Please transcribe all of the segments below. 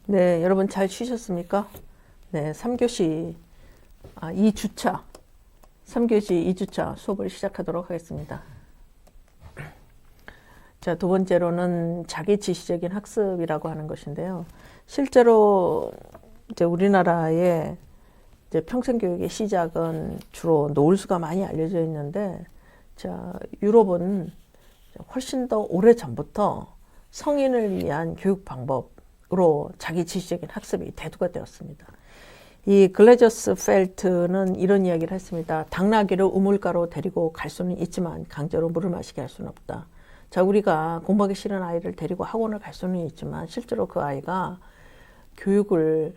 네, 여러분 잘 쉬셨습니까? 네, 3교시 2주차 3교시 2주차 수업을 시작하도록 하겠습니다. 자, 두 번째로는 자기 지시적인 학습이라고 하는 것인데요. 실제로 이제 우리나라의 이제 평생교육의 시작은 주로 노을수가 많이 알려져 있는데, 자, 유럽은 훨씬 더 오래 전부터 성인을 위한 교육 방법으로 자기 지시적인 학습이 대두가 되었습니다. 이 글래저스 펠트는 이런 이야기를 했습니다. 당나귀를 우물가로 데리고 갈 수는 있지만 강제로 물을 마시게 할 수는 없다. 자, 우리가 공부하기 싫은 아이를 데리고 학원을 갈 수는 있지만 실제로 그 아이가 교육을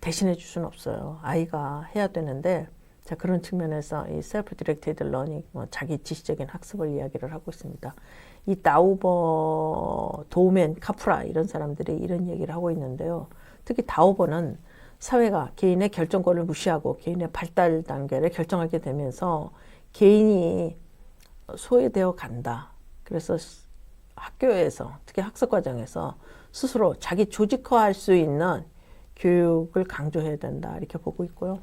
대신해 줄 수는 없어요. 아이가 해야 되는데, 자, 그런 측면에서 이 셀프 디렉티드 러닝, 자기 지시적인 학습을 이야기를 하고 있습니다. 이 다우버, 도우맨, 카프라 이런 사람들이 이런 얘기를 하고 있는데요. 특히 다우버는 사회가 개인의 결정권을 무시하고 개인의 발달 단계를 결정하게 되면서 개인이 소외되어 간다. 그래서 학교에서, 특히 학습 과정에서 스스로 자기 조직화할 수 있는 교육을 강조해야 된다. 이렇게 보고 있고요.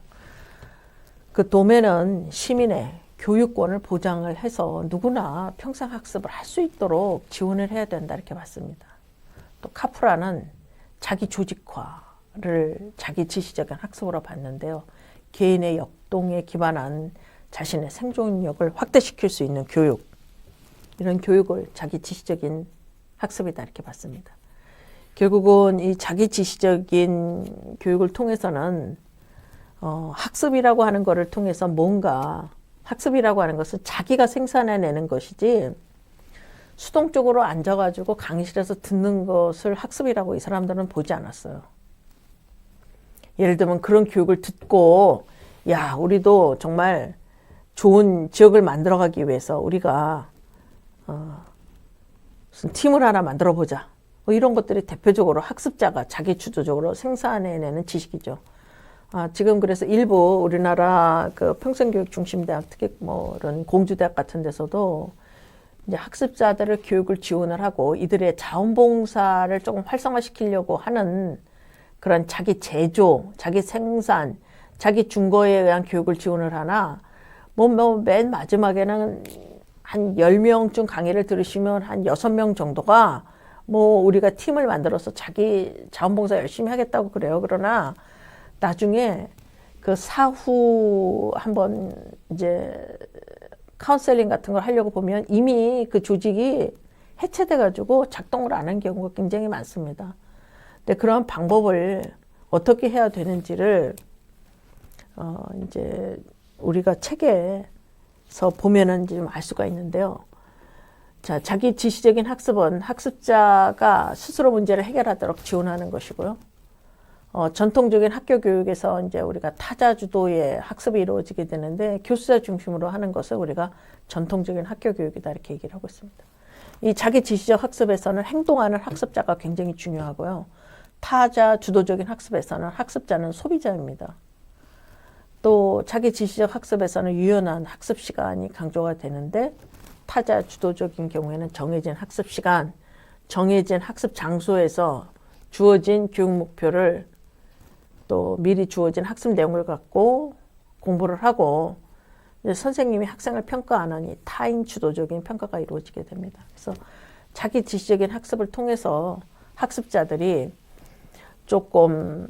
그 도매는 시민의 교육권을 보장을 해서 누구나 평생 학습을 할 수 있도록 지원을 해야 된다. 이렇게 봤습니다. 또 카프라는 자기 조직화를 자기 지시적인 학습으로 봤는데요. 개인의 역동에 기반한 자신의 생존력을 확대시킬 수 있는 교육, 이런 교육을 자기 지시적인 학습이다. 이렇게 봤습니다. 결국은 이 자기 지시적인 교육을 통해서는 학습이라고 하는 것을 통해서 뭔가, 학습이라고 하는 것은 자기가 생산해내는 것이지 수동적으로 앉아가지고 강의실에서 듣는 것을 학습이라고 이 사람들은 보지 않았어요. 예를 들면 그런 교육을 듣고, 야, 우리도 정말 좋은 지역을 만들어가기 위해서 우리가 무슨 팀을 하나 만들어보자. 뭐 이런 것들이 대표적으로 학습자가 자기 주도적으로 생산해내는 지식이죠. 지금 그래서 일부 우리나라 그 평생교육 중심대학, 특히 뭐 이런 공주대학 같은 데서도 이제 학습자들을 교육을 지원을 하고 이들의 자원봉사를 조금 활성화시키려고 하는 그런 자기 제조, 자기 생산, 자기 준거에 의한 교육을 지원을 하나, 맨 마지막에는 한 10명쯤 강의를 들으시면 한 6명 정도가 우리가 팀을 만들어서 자기 자원봉사 열심히 하겠다고 그래요. 그러나 나중에 그 사후 한번 이제 카운셀링 같은 걸 하려고 보면 이미 그 조직이 해체돼 가지고 작동을 안 한 경우가 굉장히 많습니다. 근데 그런 방법을 어떻게 해야 되는지를 이제 우리가 책에서 보면은 좀 알 수가 있는데요. 자, 자기 지시적인 학습은 학습자가 스스로 문제를 해결하도록 지원하는 것이고요. 전통적인 학교 교육에서 이제 우리가 타자 주도의 학습이 이루어지게 되는데 교수자 중심으로 하는 것을 우리가 전통적인 학교 교육이다. 이렇게 얘기를 하고 있습니다. 이 자기 지시적 학습에서는 행동하는 학습자가 굉장히 중요하고요. 타자 주도적인 학습에서는 학습자는 소비자입니다. 또 자기 지시적 학습에서는 유연한 학습 시간이 강조가 되는데, 타자 주도적인 경우에는 정해진 학습 시간, 정해진 학습 장소에서 주어진 교육 목표를 또 미리 주어진 학습 내용을 갖고 공부를 하고 이제 선생님이 학생을 평가하는 이 타인 주도적인 평가가 이루어지게 됩니다. 그래서 자기 지시적인 학습을 통해서 학습자들이 조금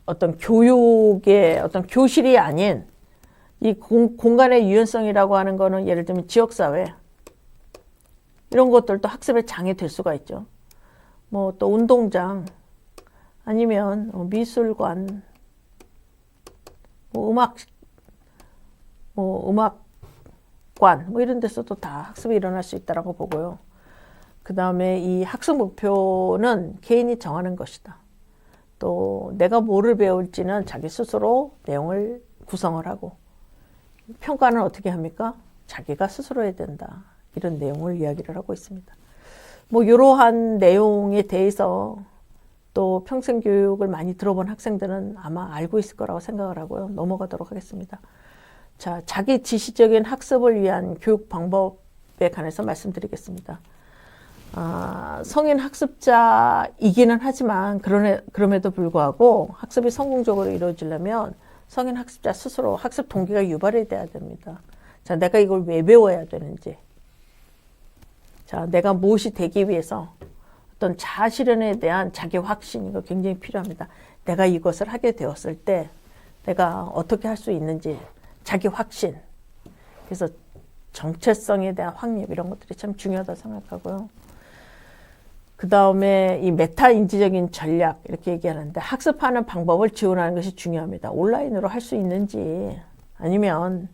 어떤 교육의 어떤 교실이 아닌 이 공간의 유연성이라고 하는 거는 예를 들면 지역사회 이런 것들도 학습의 장이 될 수가 있죠. 또 운동장 아니면 미술관, 음악관 이런 데서도 다 학습이 일어날 수 있다라고 보고요. 그 다음에 이 학습 목표는 개인이 정하는 것이다. 또 내가 뭐를 배울지는 자기 스스로 내용을 구성을 하고, 평가는 어떻게 합니까? 자기가 스스로 해야 된다. 이런 내용을 이야기를 하고 있습니다. 이러한 내용에 대해서 또 평생교육을 많이 들어본 학생들은 아마 알고 있을 거라고 생각을 하고요. 넘어가도록 하겠습니다. 자, 자기 지시적인 학습을 위한 교육 방법에 관해서 말씀드리겠습니다. 성인 학습자이기는 하지만 그럼에도 불구하고 학습이 성공적으로 이루어지려면 성인 학습자 스스로 학습 동기가 유발이 돼야 됩니다. 자, 내가 이걸 왜 배워야 되는지, 자, 내가 무엇이 되기 위해서 어떤 자아 실현에 대한 자기 확신, 이거 굉장히 필요합니다. 내가 이것을 하게 되었을 때 내가 어떻게 할 수 있는지 자기 확신, 그래서 정체성에 대한 확립, 이런 것들이 참 중요하다고 생각하고요. 그 다음에 이 메타인지적인 전략, 이렇게 얘기하는데 학습하는 방법을 지원하는 것이 중요합니다. 온라인으로 할 수 있는지, 아니면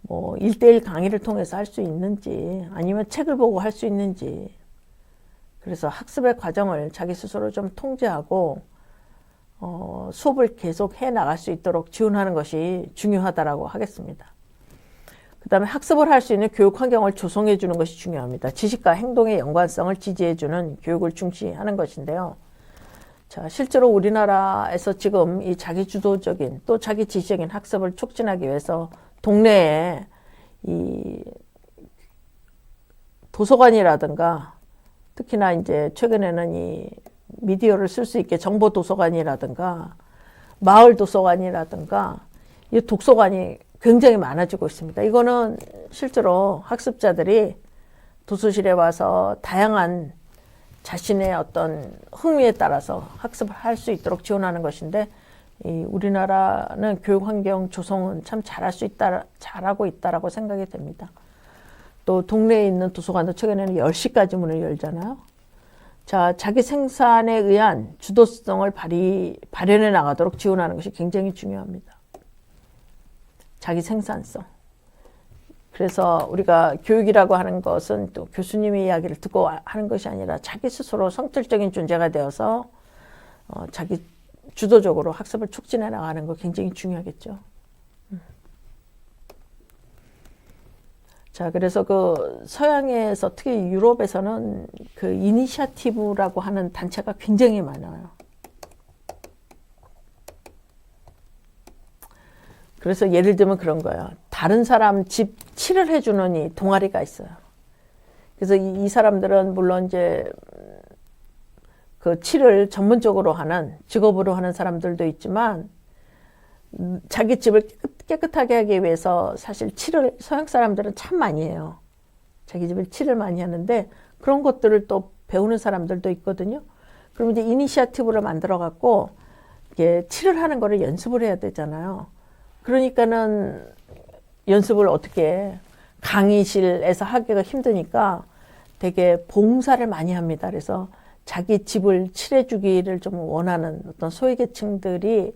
뭐 1대1 강의를 통해서 할 수 있는지, 아니면 책을 보고 할 수 있는지. 그래서 학습의 과정을 자기 스스로 좀 통제하고 수업을 계속 해 나갈 수 있도록 지원하는 것이 중요하다고 하겠습니다. 그 다음에 학습을 할 수 있는 교육 환경을 조성해 주는 것이 중요합니다. 지식과 행동의 연관성을 지지해 주는 교육을 중시하는 것인데요. 자, 실제로 우리나라에서 지금 이 자기주도적인 또 자기지시적인 학습을 촉진하기 위해서 동네에 이 도서관이라든가, 특히나 이제 최근에는 이 미디어를 쓸 수 있게 정보 도서관이라든가 마을 도서관이라든가 이 독서관이 굉장히 많아지고 있습니다. 이거는 실제로 학습자들이 도서실에 와서 다양한 자신의 어떤 흥미에 따라서 학습을 할 수 있도록 지원하는 것인데, 우리나라는 교육 환경 조성은 참 잘하고 있다라고 생각이 됩니다. 또 동네에 있는 도서관도 최근에는 10시까지 문을 열잖아요. 자, 자기 생산에 의한 주도성을 발현해 나가도록 지원하는 것이 굉장히 중요합니다. 자기 생산성. 그래서 우리가 교육이라고 하는 것은 또 교수님의 이야기를 듣고 하는 것이 아니라 자기 스스로 성질적인 존재가 되어서 자기 주도적으로 학습을 촉진해 나가는 거 굉장히 중요하겠죠. 자, 그래서 그 서양에서 특히 유럽에서는 그 이니셔티브라고 하는 단체가 굉장히 많아요. 그래서 예를 들면 그런 거예요. 다른 사람 집 칠을 해주는 이 동아리가 있어요. 그래서 이 사람들은 물론 이제 그 칠을 전문적으로 하는, 직업으로 하는 사람들도 있지만, 자기 집을 깨끗하게 하기 위해서 사실 칠을 서양 사람들은 참 많이 해요. 자기 집을 칠을 많이 하는데 그런 것들을 또 배우는 사람들도 있거든요. 그럼 이제 이니시어티브를 만들어 갖고 이게 칠을 하는 거를 연습을 해야 되잖아요. 그러니까는 연습을 어떻게 강의실에서 하기가 힘드니까 되게 봉사를 많이 합니다. 그래서 자기 집을 칠해주기를 좀 원하는 어떤 소외계층들이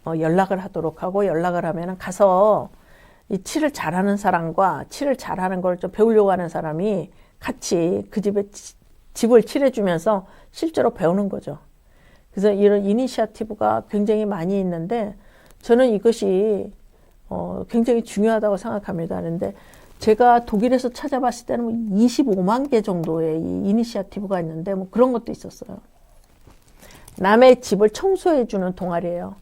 연락을 하도록 하고, 연락을 하면 가서 이 칠을 잘하는 사람과 칠을 잘하는 걸 좀 배우려고 하는 사람이 같이 그 집을 칠해주면서 실제로 배우는 거죠. 그래서 이런 이니셔티브가 굉장히 많이 있는데 저는 이것이 굉장히 중요하다고 생각합니다. 그런데 제가 독일에서 찾아봤을 때는 뭐 25만 개 정도의 이 이니셔티브가 있는데 뭐 그런 것도 있었어요. 남의 집을 청소해주는 동아리예요.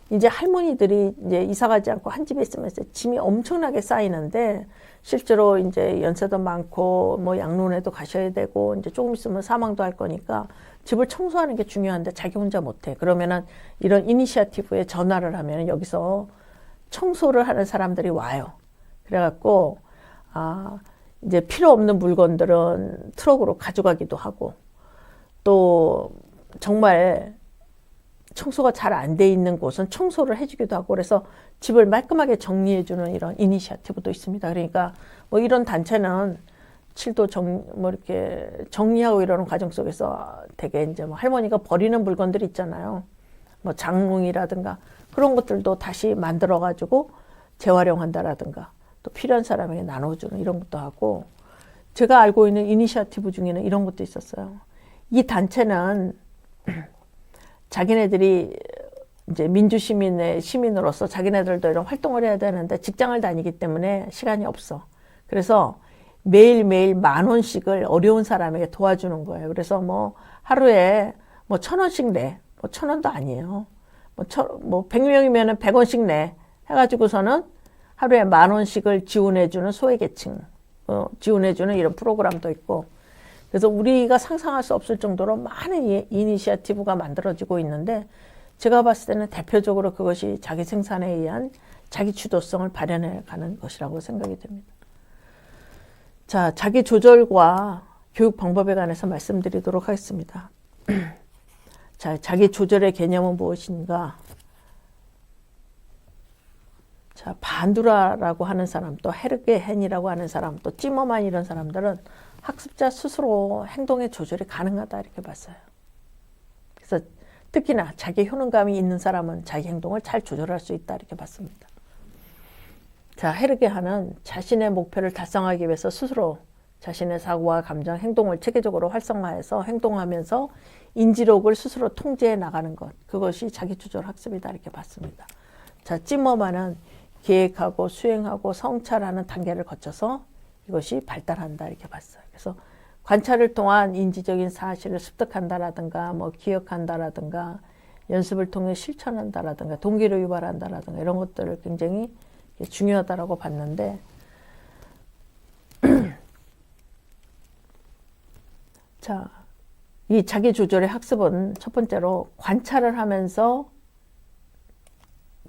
이제 할머니들이 이제 이사 가지 않고 한 집에 있으면 짐이 엄청나게 쌓이는데, 실제로 이제 연세도 많고 뭐 양로원에도 가셔야 되고 이제 조금 있으면 사망도 할 거니까 집을 청소하는 게 중요한데 자기 혼자 못해. 그러면은 이런 이니셔티브에 전화를 하면 여기서 청소를 하는 사람들이 와요. 그래갖고 이제 필요 없는 물건들은 트럭으로 가져가기도 하고, 또 정말 청소가 잘 안 돼 있는 곳은 청소를 해주기도 하고, 그래서 집을 말끔하게 정리해주는 이런 이니셔티브도 있습니다. 그러니까 뭐 이런 단체는 칠도 뭐 이렇게 정리하고 이러는 과정 속에서 되게 이제 뭐 할머니가 버리는 물건들 있잖아요. 뭐 장롱이라든가 그런 것들도 다시 만들어가지고 재활용한다라든가, 또 필요한 사람에게 나눠주는 이런 것도 하고, 제가 알고 있는 이니셔티브 중에는 이런 것도 있었어요. 이 단체는 자기네들이 이제 민주시민의 시민으로서 자기네들도 이런 활동을 해야 되는데 직장을 다니기 때문에 시간이 없어. 그래서 매일매일 10,000원씩을 어려운 사람에게 도와주는 거예요. 그래서 뭐 하루에 뭐 1,000원씩 내. 뭐 1,000원도 아니에요. 뭐 100명이면은 100원씩 내. 해가지고서는 하루에 10,000원씩을 지원해주는 소외계층, 지원해주는 이런 프로그램도 있고. 그래서 우리가 상상할 수 없을 정도로 많은 이니시어티브가 만들어지고 있는데 제가 봤을 때는 대표적으로 그것이 자기 생산에 의한 자기 주도성을 발현해 가는 것이라고 생각이 됩니다. 자, 자기 조절과 교육 방법에 관해서 말씀드리도록 하겠습니다. 자, 자기 조절의 개념은 무엇인가? 자, 반두라라고 하는 사람, 또 헤르게 헨이라고 하는 사람, 또 찌머만 이런 사람들은 학습자 스스로 행동의 조절이 가능하다 이렇게 봤어요. 그래서 특히나 자기 효능감이 있는 사람은 자기 행동을 잘 조절할 수 있다 이렇게 봤습니다. 자, 헤르게 헨은 자신의 목표를 달성하기 위해서 스스로 자신의 사고와 감정, 행동을 체계적으로 활성화해서 행동하면서 인지력을 스스로 통제해 나가는 것, 그것이 자기조절 학습이다 이렇게 봤습니다. 자, 찌머만은 계획하고 수행하고 성찰하는 단계를 거쳐서 이것이 발달한다 이렇게 봤어요. 그래서 관찰을 통한 인지적인 사실을 습득한다라든가 뭐 기억한다라든가 연습을 통해 실천한다라든가 동기를 유발한다라든가 이런 것들을 굉장히 중요하다라고 봤는데 자, 이 자기 조절의 학습은 첫 번째로 관찰을 하면서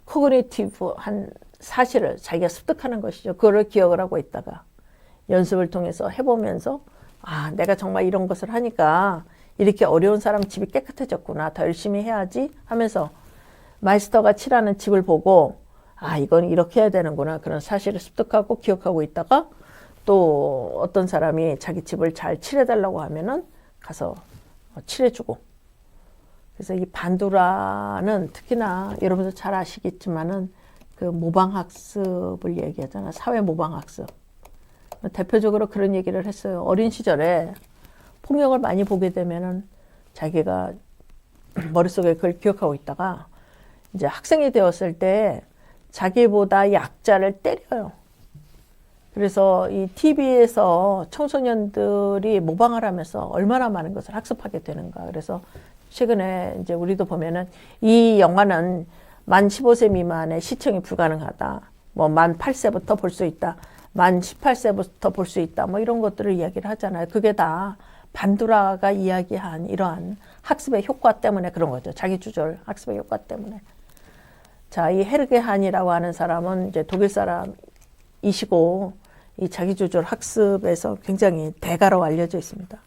코그니티브한 사실을 자기가 습득하는 것이죠. 그거를 기억을 하고 있다가 연습을 통해서 해보면서 아, 내가 정말 이런 것을 하니까 이렇게 어려운 사람 집이 깨끗해졌구나. 더 열심히 해야지 하면서 마이스터가 칠하는 집을 보고 아, 이건 이렇게 해야 되는구나. 그런 사실을 습득하고 기억하고 있다가 또 어떤 사람이 자기 집을 잘 칠해달라고 하면은 가서 칠해주고. 그래서 이 반두라는 특히나 여러분도 잘 아시겠지만은 그 모방학습을 얘기하잖아. 사회 모방학습. 대표적으로 그런 얘기를 했어요. 어린 시절에 폭력을 많이 보게 되면은 자기가 머릿속에 그걸 기억하고 있다가 이제 학생이 되었을 때 자기보다 약자를 때려요. 그래서 이 TV에서 청소년들이 모방을 하면서 얼마나 많은 것을 학습하게 되는가. 그래서 최근에 이제 우리도 보면은 이 영화는 만 15세 미만의 시청이 불가능하다. 뭐 만 8세부터 볼 수 있다. 만 18세부터 볼 수 있다. 뭐 이런 것들을 이야기를 하잖아요. 그게 다 반두라가 이야기한 이러한 학습의 효과 때문에 그런 거죠. 자기 조절 학습의 효과 때문에. 자, 이 헤르게 헨이라고 하는 사람은 이제 독일 사람이시고 이 자기 조절 학습에서 굉장히 대가로 알려져 있습니다.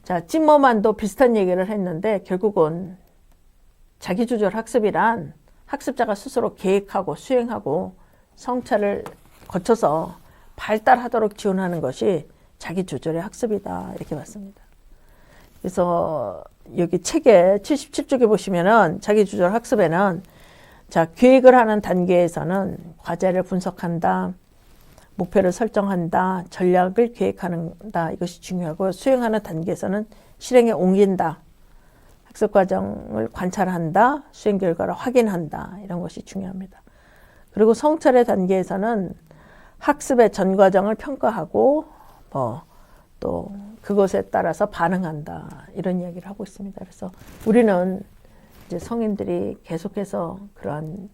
자, 찌머만도 비슷한 얘기를 했는데 결국은 자기 조절 학습이란 학습자가 스스로 계획하고 수행하고 성찰을 거쳐서 발달하도록 지원하는 것이 자기 조절의 학습이다 이렇게 봤습니다. 그래서 여기 책에 77쪽에 보시면은 자기 조절 학습에는 자, 계획을 하는 단계에서는 과제를 분석한다, 목표를 설정한다, 전략을 계획한다 이것이 중요하고 수행하는 단계에서는 실행에 옮긴다, 학습 과정을 관찰한다, 수행 결과를 확인한다 이런 것이 중요합니다. 그리고 성찰의 단계에서는 학습의 전 과정을 평가하고 또 그것에 따라서 반응한다 이런 이야기를 하고 있습니다. 그래서 우리는 이제 성인들이 계속해서 그러한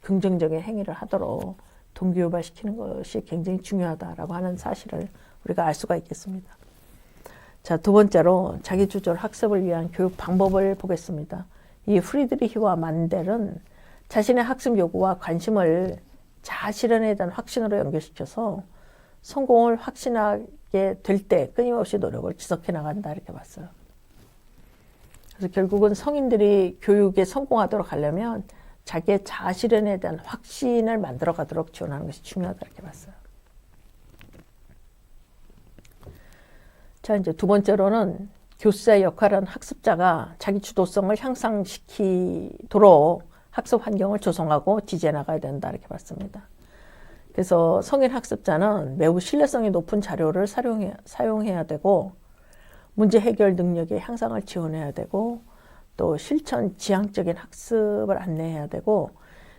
긍정적인 행위를 하도록 동기유발시키는 것이 굉장히 중요하다라고 하는 사실을 우리가 알 수가 있겠습니다. 자, 두 번째로 자기조절 학습을 위한 교육 방법을 보겠습니다. 이 프리드리히와 만델은 자신의 학습 요구와 관심을 자아 실현에 대한 확신으로 연결시켜서 성공을 확신하게 될 때 끊임없이 노력을 지속해 나간다 이렇게 봤어요. 그래서 결국은 성인들이 교육에 성공하도록 하려면 자기의 자아 실현에 대한 확신을 만들어 가도록 지원하는 것이 중요하다 이렇게 봤어요. 자, 이제 두 번째로는 교수의 역할은 학습자가 자기 주도성을 향상시키도록 학습 환경을 조성하고 지지해 나가야 된다 이렇게 봤습니다. 그래서 성인 학습자는 매우 신뢰성이 높은 자료를 사용해야 되고 문제 해결 능력의 향상을 지원해야 되고 또 실천 지향적인 학습을 안내해야 되고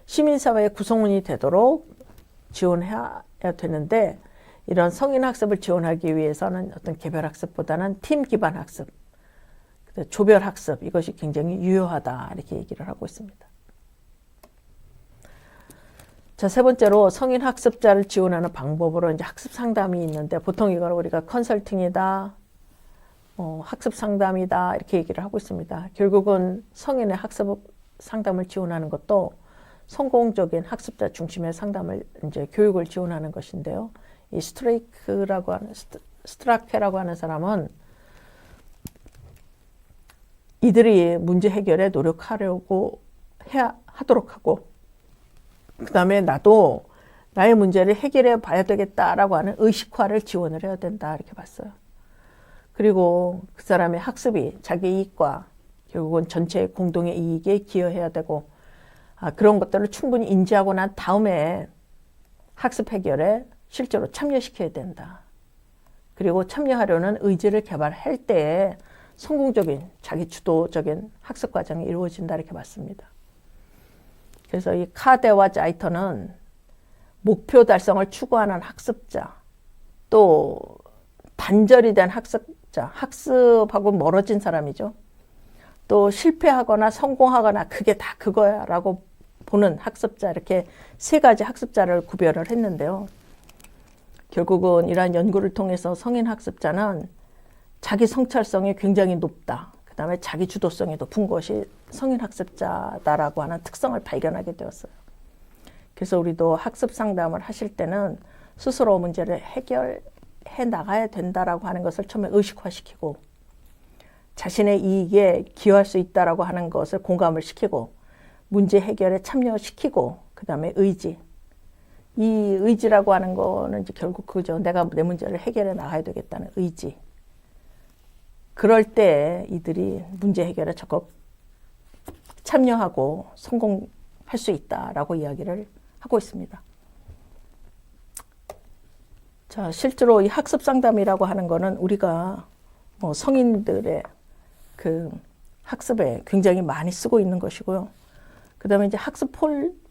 시민사회의 구성원이 되도록 지원해야 되는데 이런 성인 학습을 지원하기 위해서는 어떤 개별 학습보다는 팀 기반 학습, 조별 학습 이것이 굉장히 유효하다 이렇게 얘기를 하고 있습니다. 자, 세 번째로 성인 학습자를 지원하는 방법으로 이제 학습 상담이 있는데 보통 이걸 우리가 컨설팅이다, 학습 상담이다 이렇게 얘기를 하고 있습니다. 결국은 성인의 학습 상담을 지원하는 것도 성공적인 학습자 중심의 상담을 이제 교육을 지원하는 것인데요. 이 스트라케라고 하는 사람은 이들이 문제 해결에 노력하려고 하도록 하고, 그 다음에 나도 나의 문제를 해결해 봐야 되겠다라고 하는 의식화를 지원을 해야 된다 이렇게 봤어요. 그리고 그 사람의 학습이 자기 이익과 결국은 전체 공동의 이익에 기여해야 되고, 그런 것들을 충분히 인지하고 난 다음에 학습 해결에 실제로 참여시켜야 된다. 그리고 참여하려는 의지를 개발할 때에 성공적인 자기 주도적인 학습 과정이 이루어진다 이렇게 봤습니다. 그래서 이 카데와 자이터는 목표 달성을 추구하는 학습자, 또 단절이 된 학습자, 학습하고 멀어진 사람이죠. 또 실패하거나 성공하거나 그게 다 그거야 라고 보는 학습자, 이렇게 세 가지 학습자를 구별을 했는데요. 결국은 이러한 연구를 통해서 성인 학습자는 자기 성찰성이 굉장히 높다. 그 다음에 자기 주도성이 높은 것이 성인 학습자다라고 하는 특성을 발견하게 되었어요. 그래서 우리도 학습 상담을 하실 때는 스스로 문제를 해결해 나가야 된다라고 하는 것을 처음에 의식화시키고, 자신의 이익에 기여할 수 있다라고 하는 것을 공감을 시키고, 문제 해결에 참여시키고, 그 다음에 의지. 이 의지라고 하는 거는 이제 결국 그죠. 내가 내 문제를 해결해 나가야 되겠다는 의지. 그럴 때 이들이 문제 해결에 적극 참여하고 성공할 수 있다라고 이야기를 하고 있습니다. 자, 실제로 이 학습 상담이라고 하는 거는 우리가 성인들의 그 학습에 굉장히 많이 쓰고 있는 것이고요. 그 다음에 이제 학습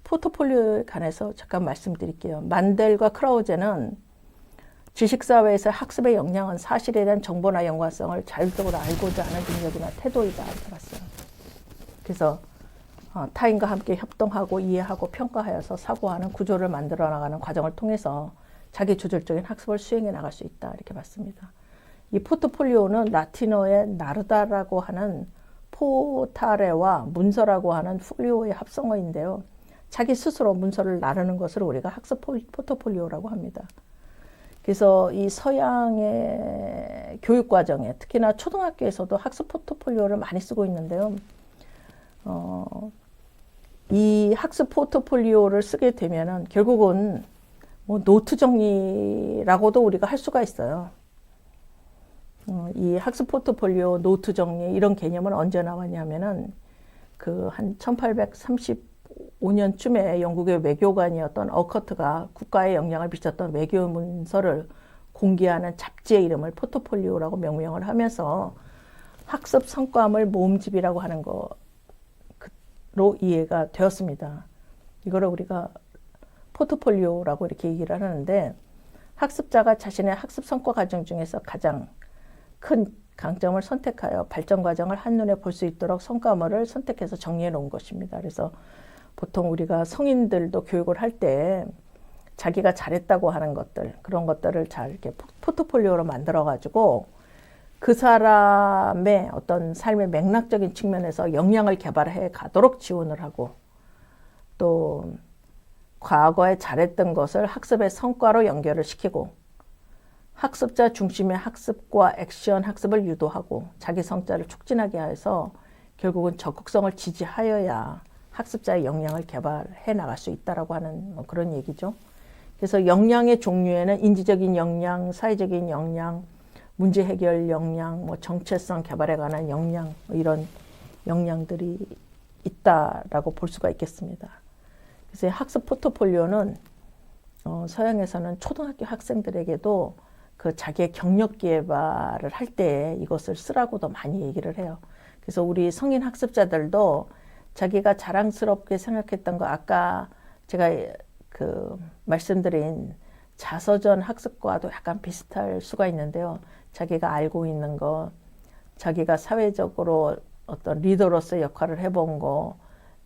포트폴리오에 관해서 잠깐 말씀드릴게요. 만델과 크라우제는 지식사회에서 학습의 역량은 사실에 대한 정보나 연관성을 자율적으로 알고자 하는 능력이나 태도이다 이렇게 봤어요. 그래서 타인과 함께 협동하고 이해하고 평가하여서 사고하는 구조를 만들어 나가는 과정을 통해서 자기 주도적인 학습을 수행해 나갈 수 있다 이렇게 봤습니다. 이 포트폴리오는 라틴어의 나르다라고 하는 포타레와 문서라고 하는 폴리오의 합성어인데요. 자기 스스로 문서를 나르는 것을 우리가 학습 포트폴리오라고 합니다. 그래서 이 서양의 교육 과정에 특히나 초등학교에서도 학습 포트폴리오를 많이 쓰고 있는데요. 이 학습 포트폴리오를 쓰게 되면은 결국은 노트 정리라고도 우리가 할 수가 있어요. 이 학습 포트폴리오, 노트 정리 이런 개념은 언제 나왔냐면은 그 한 1835년쯤에 영국의 외교관이었던 어커트가 국가에 영향을 미쳤던 외교 문서를 공개하는 잡지의 이름을 포트폴리오라고 명명을 하면서 학습 성과물 모음집이라고 하는 거로 이해가 되었습니다. 이거를 우리가 포트폴리오라고 이렇게 얘기를 하는데, 학습자가 자신의 학습 성과 과정 중에서 가장 큰 강점을 선택하여 발전 과정을 한눈에 볼 수 있도록 성과물을 선택해서 정리해 놓은 것입니다. 그래서 보통 우리가 성인들도 교육을 할 때 자기가 잘했다고 하는 것들, 그런 것들을 잘 이렇게 포트폴리오로 만들어 가지고 그 사람의 어떤 삶의 맥락적인 측면에서 역량을 개발해 가도록 지원을 하고, 또 과거에 잘했던 것을 학습의 성과로 연결을 시키고, 학습자 중심의 학습과 액션 학습을 유도하고 자기 성찰을 촉진하게 해서 결국은 적극성을 지지하여야 학습자의 역량을 개발해 나갈 수 있다라고 하는 그런 얘기죠. 그래서 역량의 종류에는 인지적인 역량, 사회적인 역량, 문제 해결 역량, 정체성 개발에 관한 역량, 이런 역량들이 있다라고 볼 수가 있겠습니다. 그래서 학습 포트폴리오는 서양에서는 초등학교 학생들에게도 그 자기의 경력 개발을 할 때 이것을 쓰라고도 많이 얘기를 해요. 그래서 우리 성인 학습자들도 자기가 자랑스럽게 생각했던 거, 아까 제가 그 말씀드린 자서전 학습과도 약간 비슷할 수가 있는데요. 자기가 알고 있는 거, 자기가 사회적으로 어떤 리더로서 역할을 해본 거,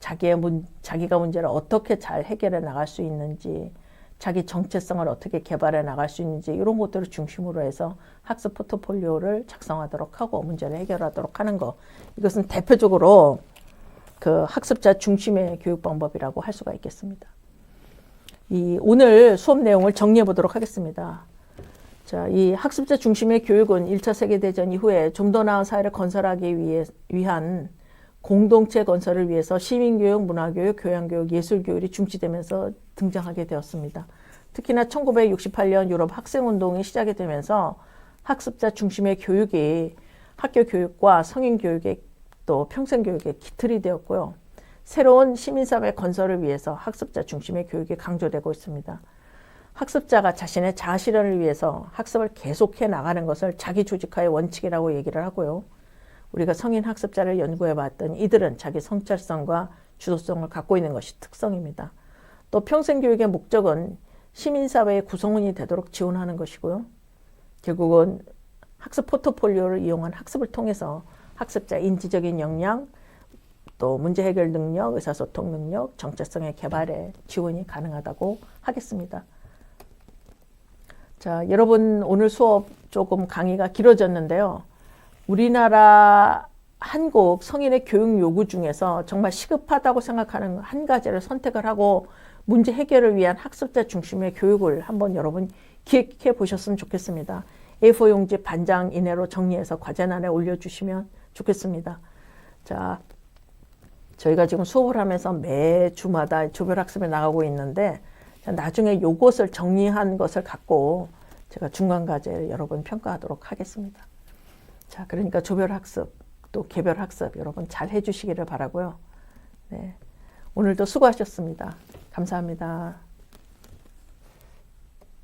자기가 문제를 어떻게 잘 해결해 나갈 수 있는지, 자기 정체성을 어떻게 개발해 나갈 수 있는지 이런 것들을 중심으로 해서 학습 포트폴리오를 작성하도록 하고 문제를 해결하도록 하는 거. 이것은 대표적으로 그 학습자 중심의 교육 방법이라고 할 수가 있겠습니다. 오늘 수업 내용을 정리해 보도록 하겠습니다. 자, 이 학습자 중심의 교육은 1차 세계대전 이후에 좀 더 나은 사회를 건설하기 위한 공동체 건설을 위해서 시민교육, 문화교육, 교양교육, 예술교육이 중시되면서 등장하게 되었습니다. 특히나 1968년 유럽 학생운동이 시작이 되면서 학습자 중심의 교육이 학교 교육과 성인교육의 또 평생교육의 기틀이 되었고요. 새로운 시민사회 건설을 위해서 학습자 중심의 교육이 강조되고 있습니다. 학습자가 자신의 자아실현을 위해서 학습을 계속해 나가는 것을 자기조직화의 원칙이라고 얘기를 하고요. 우리가 성인 학습자를 연구해 봤더니 이들은 자기 성찰성과 주도성을 갖고 있는 것이 특성입니다. 또 평생교육의 목적은 시민사회의 구성원이 되도록 지원하는 것이고요. 결국은 학습 포트폴리오를 이용한 학습을 통해서 학습자 인지적인 역량, 또 문제 해결 능력, 의사소통 능력, 정체성의 개발에 지원이 가능하다고 하겠습니다. 자, 여러분 오늘 수업 조금 강의가 길어졌는데요. 우리나라 한국 성인의 교육 요구 중에서 정말 시급하다고 생각하는 한 가지를 선택을 하고 문제 해결을 위한 학습자 중심의 교육을 한번 여러분 기획해 보셨으면 좋겠습니다. A4 용지 반장 이내로 정리해서 과제란에 올려주시면 좋겠습니다. 자, 저희가 지금 수업을 하면서 매주마다 조별학습에 나가고 있는데 나중에 요것을 정리한 것을 갖고 제가 중간과제를 여러 번 평가하도록 하겠습니다. 자, 그러니까 조별학습 또 개별학습 여러분 잘 해주시기를 바라고요. 네, 오늘도 수고하셨습니다. 감사합니다.